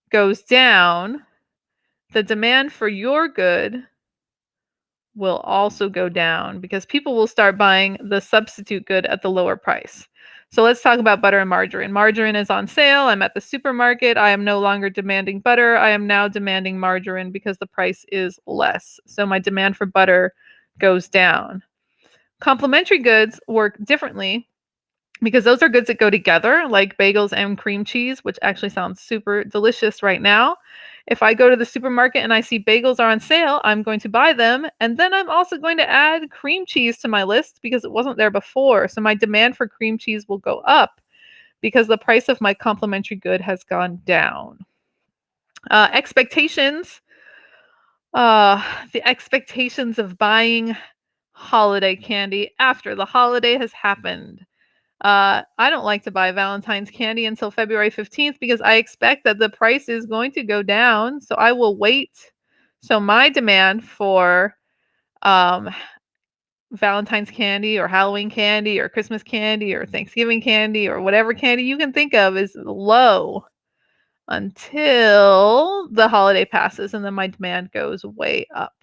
goes down, the demand for your good will also go down because people will start buying the substitute good at the lower price. So let's talk about butter and margarine. Margarine is on sale. I'm at the supermarket. I am no longer demanding butter. I am now demanding margarine because the price is less. So my demand for butter goes down. Complementary goods work differently because those are goods that go together, like bagels and cream cheese, which actually sounds super delicious right now. If I go to the supermarket and I see bagels are on sale, I'm going to buy them. And then I'm also going to add cream cheese to my list because it wasn't there before. So my demand for cream cheese will go up because the price of my complementary good has gone down. Expectations. The expectations of buying holiday candy after the holiday has happened. I don't like to buy Valentine's candy until February 15th because I expect that the price is going to go down. So I will wait. So my demand for um, Valentine's candy or Halloween candy or Christmas candy or Thanksgiving candy or whatever candy you can think of is low until the holiday passes and then my demand goes way up.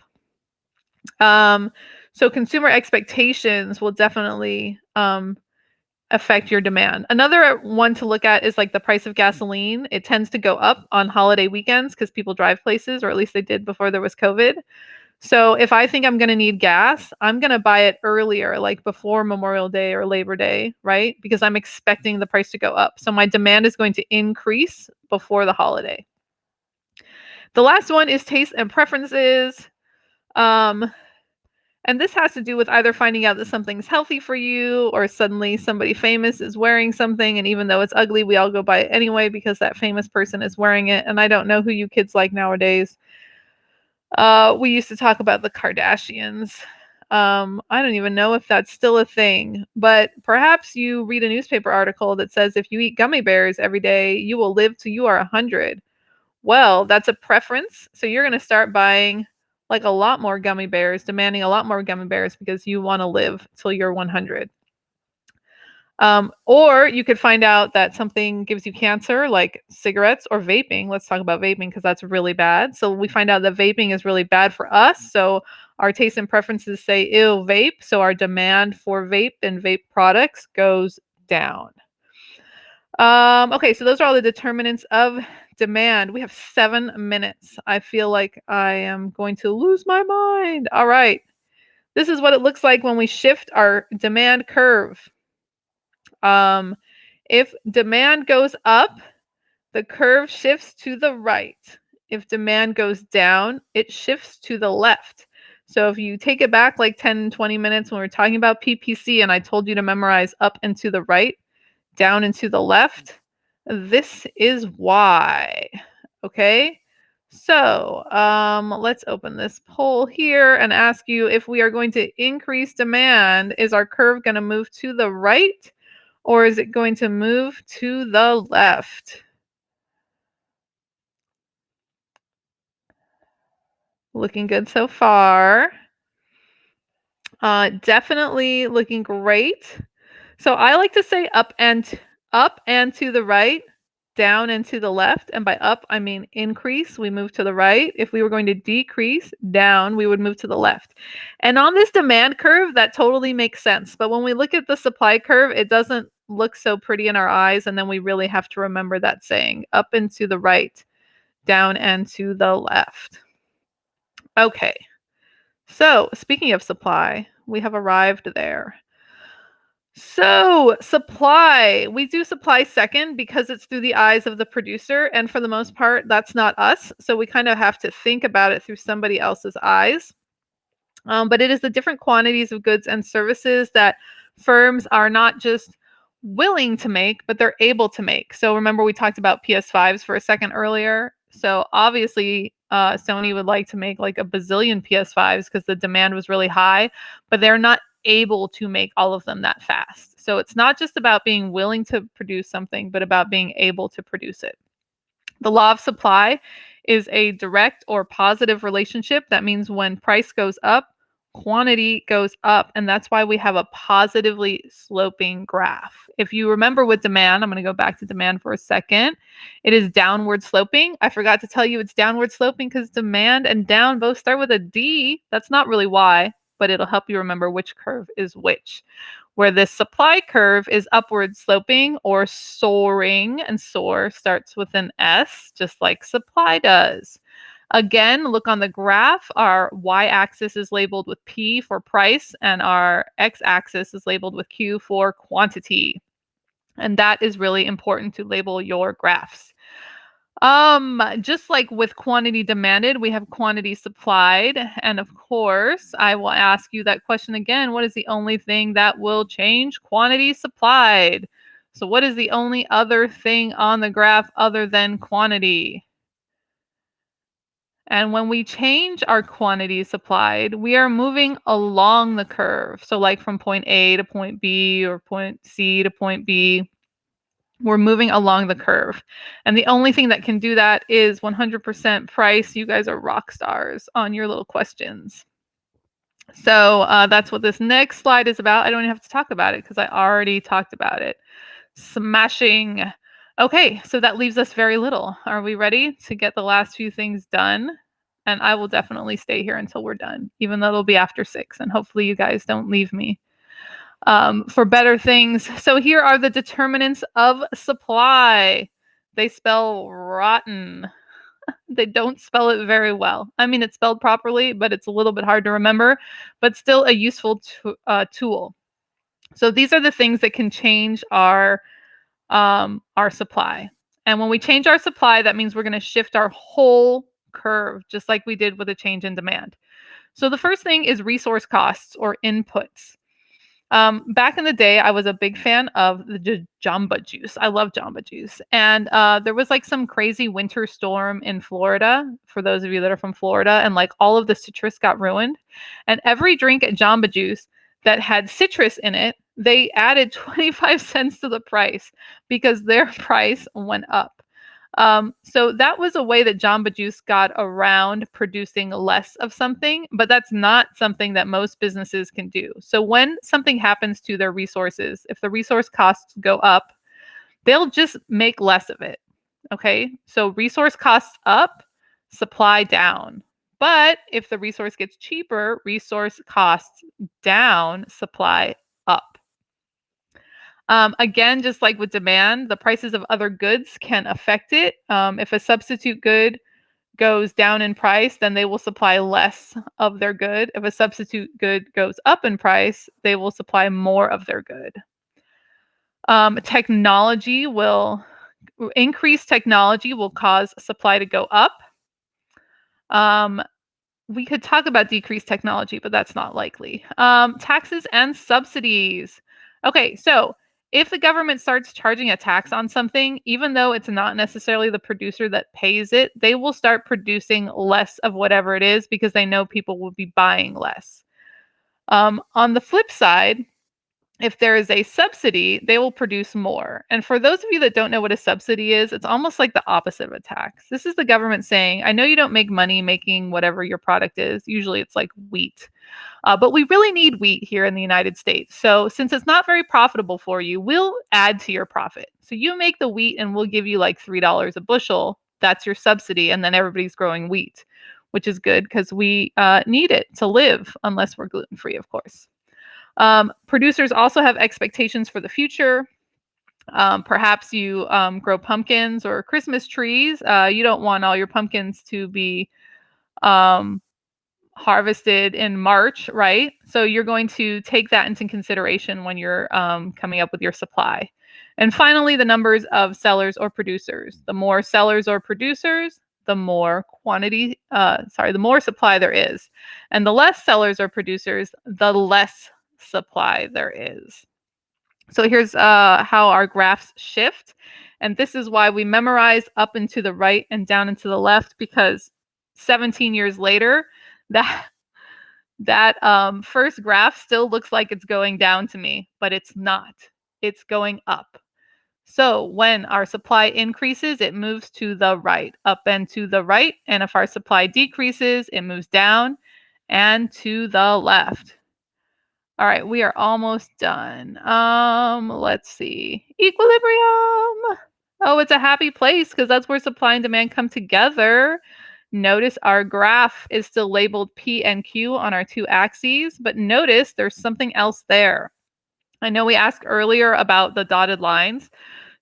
So consumer expectations will definitely affect your demand. Another one to look at is like the price of gasoline. It tends to go up on holiday weekends because people drive places, or at least they did before there was COVID. So if I think I'm going to need gas, I'm going to buy it earlier, like before Memorial Day or Labor Day, right? Because I'm expecting the price to go up. So my demand is going to increase before the holiday. The last one is taste and preferences. And this has to do with either finding out that something's healthy for you or suddenly somebody famous is wearing something. And even though it's ugly, we all go buy it anyway because that famous person is wearing it. And I don't know who you kids like nowadays. We used to talk about the Kardashians. I don't even know if that's still a thing, but perhaps you read a newspaper article that says if you eat gummy bears every day, you will live till you are 100. Well, that's a preference. So you're going to start buying like a lot more gummy bears, demanding a lot more gummy bears because you want to live till you're 100. Or you could find out that something gives you cancer, like cigarettes or vaping. Let's talk about vaping because that's really bad. So we find out that vaping is really bad for us. So our tastes and preferences say, ew, vape. So our demand for vape and vape products goes down. Okay, so those are all the determinants of demand. We have 7 minutes. I feel like I am going to lose my mind. All right. This is what it looks like when we shift our demand curve. If demand goes up, the curve shifts to the right. If demand goes down, it shifts to the left. So if you take it back like 10, 20 minutes when we were talking about PPC and I told you to memorize up and to the right, down and to the left, this is why. Okay? So let's open this poll here and ask you if we are going to increase demand, is our curve going to move to the right or is it going to move to the left? Looking good so far. Definitely looking great. So I like to say up and to the right, down and to the left. And by up, I mean increase, we move to the right. If we were going to decrease, down, we would move to the left. And on this demand curve, that totally makes sense. But when we look at the supply curve, it doesn't look so pretty in our eyes. And then we really have to remember that saying up and to the right, down and to the left. Okay. So speaking of supply, we have arrived there. So, supply. We do supply second because it's through the eyes of the producer. And for the most part, that's not us. So, we kind of have to think about it through somebody else's eyes. But it is the different quantities of goods and services that firms are not just willing to make, but they're able to make. So remember, we talked about PS5s for a second earlier. So obviously, Sony would like to make like a bazillion PS5s because the demand was really high, but they're not able to make all of them that fast. So it's not just about being willing to produce something, but about being able to produce it. The law of supply is a direct or positive relationship. That means when price goes up, quantity goes up. And that's why we have a positively sloping graph. If you remember with demand, I'm going to go back to demand for a second. It is downward sloping. I forgot to tell you it's downward sloping because demand and down both start with a D. That's not really why, but it'll help you remember which curve is which. Where this supply curve is upward sloping or soaring, and soar starts with an S, just like supply does. Again, look on the graph. Our y-axis is labeled with P for price, and our x-axis is labeled with Q for quantity. And that is really important to label your graphs. Just like with quantity demanded, we have quantity supplied. And of course, I will ask you that question again. What is the only thing that will change? Quantity supplied. So what is the only other thing on the graph other than quantity? And when we change our quantity supplied, we are moving along the curve. So like from point A to point B or point C to point B. We're moving along the curve. And the only thing that can do that is 100% price. You guys are rock stars on your little questions. So that's what this next slide is about. I don't even have to talk about it because I already talked about it. Smashing. Okay, so that leaves us very little. Are we ready to get the last few things done? And I will definitely stay here until we're done, even though it'll be after 6. And hopefully you guys don't leave me for better things. So here are the determinants of supply. They spell rotten. They don't spell it very well. I mean, it's spelled properly, but it's a little bit hard to remember, but still a useful tool. So these are the things that can change our supply. And when we change our supply, that means we're going to shift our whole curve, just like we did with a change in demand. So the first thing is resource costs or inputs. Back in the day, I was a big fan of the Jamba Juice. I love Jamba Juice. And there was like some crazy winter storm in Florida, for those of you that are from Florida, and like all of the citrus got ruined. And every drink at Jamba Juice that had citrus in it, they added 25 cents to the price because their price went up. So that was a way that Jamba Juice got around producing less of something, but that's not something that most businesses can do. So when something happens to their resources, if the resource costs go up, they'll just make less of it. Okay, so resource costs up, supply down. But if the resource gets cheaper, resource costs down, supply up. Again, just like with demand, the prices of other goods can affect it. If a substitute good goes down in price, then they will supply less of their good. If a substitute good goes up in price, they will supply more of their good. Technology will increase. Technology will cause supply to go up. We could talk about decreased technology, but that's not likely. Taxes and subsidies. Okay, so if the government starts charging a tax on something, even though it's not necessarily the producer that pays it, they will start producing less of whatever it is because they know people will be buying less. On the flip side, If there is a subsidy, they will produce more. And for those of you that don't know what a subsidy is, it's almost like the opposite of a tax. This is the government saying, I know you don't make money making whatever your product is. Usually it's like wheat. But we really need wheat here in the United States. So since it's not very profitable for you, we'll add to your profit. So you make the wheat and we'll give you like $3 a bushel. That's your subsidy. And then everybody's growing wheat, which is good because we need it to live, unless we're gluten free, of course. Producers also have expectations for the future. Perhaps you grow pumpkins or Christmas trees. You don't want all your pumpkins to be harvested in March, right? So you're going to take that into consideration when you're coming up with your supply. And finally, the numbers of sellers or producers. The more sellers or producers, the more the more supply there is. And the less sellers or producers, the less supply there is. So here's how our graphs shift. And this is why we memorize up and to the right and down and to the left, because 17 years later, that first graph still looks like it's going down to me, but it's not. It's going up. So when our supply increases, it moves to the right, up and to the right. And if our supply decreases, it moves down and to the left. All right, we are almost done. Let's see. Equilibrium. Oh, it's a happy place because that's where supply and demand come together. Notice our graph is still labeled P and Q on our two axes, but notice there's something else there. I know we asked earlier about the dotted lines.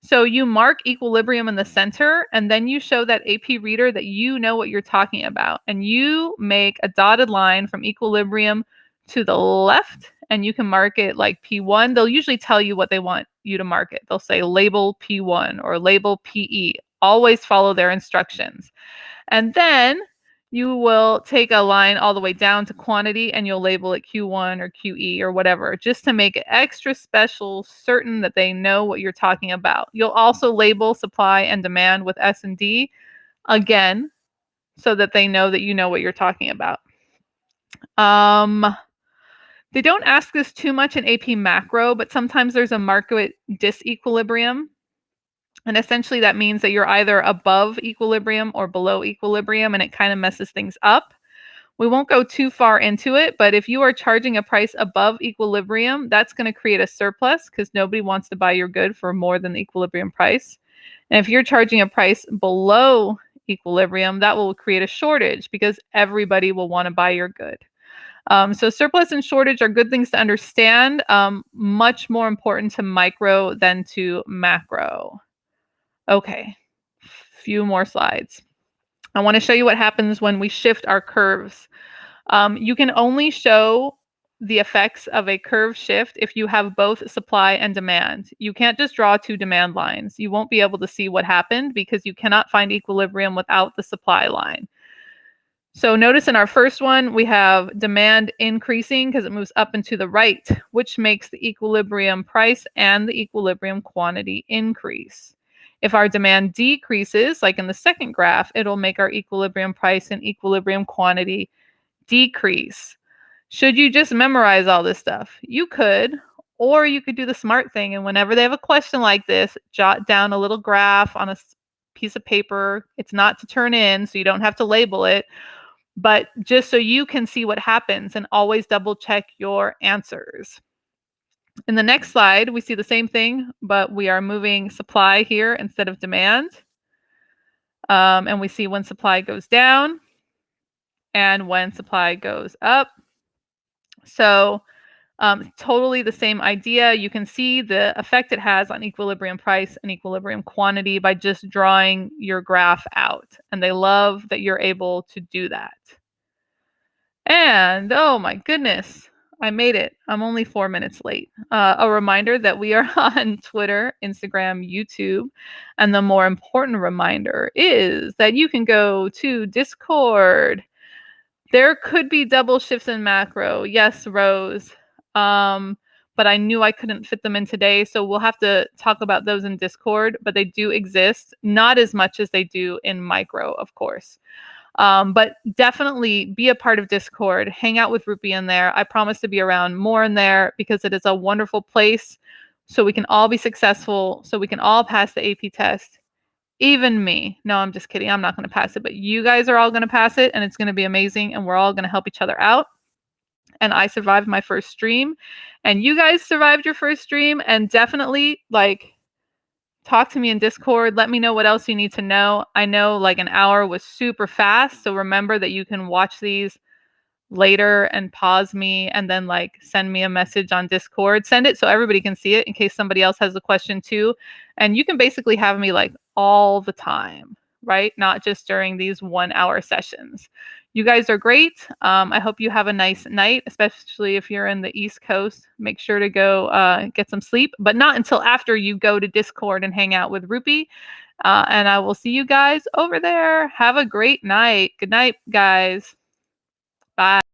So you mark equilibrium in the center, and then you show that AP reader that you know what you're talking about. And you make a dotted line from equilibrium to the left, and you can mark it like P1. They'll usually tell you what they want you to mark it. They'll say label P1 or label PE. Always follow their instructions. And then you will take a line all the way down to quantity and you'll label it Q1 or QE or whatever, just to make it extra special, certain that they know what you're talking about. You'll also label supply and demand with S and D, again, so that they know that you know what you're talking about. They don't ask this too much in AP Macro, but sometimes there's a market disequilibrium. And essentially that means that you're either above equilibrium or below equilibrium, and it kind of messes things up. We won't go too far into it, but if you are charging a price above equilibrium, that's going to create a surplus because nobody wants to buy your good for more than the equilibrium price. And if you're charging a price below equilibrium, that will create a shortage because everybody will want to buy your good. So surplus and shortage are good things to understand, much more important to micro than to macro. Okay, few more slides. I want to show you what happens when we shift our curves. You can only show the effects of a curve shift if you have both supply and demand. You can't just draw two demand lines. You won't be able to see what happened because you cannot find equilibrium without the supply line. So notice in our first one, we have demand increasing because it moves up and to the right, which makes the equilibrium price and the equilibrium quantity increase. If our demand decreases, like in the second graph, it'll make our equilibrium price and equilibrium quantity decrease. Should you just memorize all this stuff? You could, or you could do the smart thing. And whenever they have a question like this, jot down a little graph on a piece of paper. It's not to turn in, so you don't have to label it, but just so you can see what happens and always double check your answers. In the next slide, we see the same thing, but we are moving supply here instead of demand. And we see when supply goes down and when supply goes up. So totally the same idea. You can see the effect it has on equilibrium price and equilibrium quantity by just drawing your graph out. And they love that you're able to do that. And oh my goodness, I made it. I'm only 4 minutes late. A reminder that we are on Twitter, Instagram, YouTube. And the more important reminder is that you can go to Discord. There could be double shifts in macro. Yes, Rose. But I knew I couldn't fit them in today. So we'll have to talk about those in Discord. But they do exist, not as much as they do in micro, of course. But definitely be a part of Discord. Hang out with Rupi in there. I promise to be around more in there because it is a wonderful place. So we can all be successful. So we can all pass the AP test. Even me. No, I'm just kidding. I'm not going to pass it, but you guys are all going to pass it and it's going to be amazing. And we're all going to help each other out. And I survived my first stream and you guys survived your first stream, and definitely like talk to me in Discord. Let me know what else you need to know. I know like an hour was super fast. So remember that you can watch these later and pause me and then like send me a message on Discord. Send it so everybody can see it in case somebody else has a question too. And you can basically have me like all the time, right? Not just during these 1 hour sessions. You guys are great. I hope you have a nice night, especially if you're in the East Coast. Make sure to go get some sleep, but not until after you go to Discord and hang out with Rupi. And I will see you guys over there. Have a great night. Good night, guys. Bye.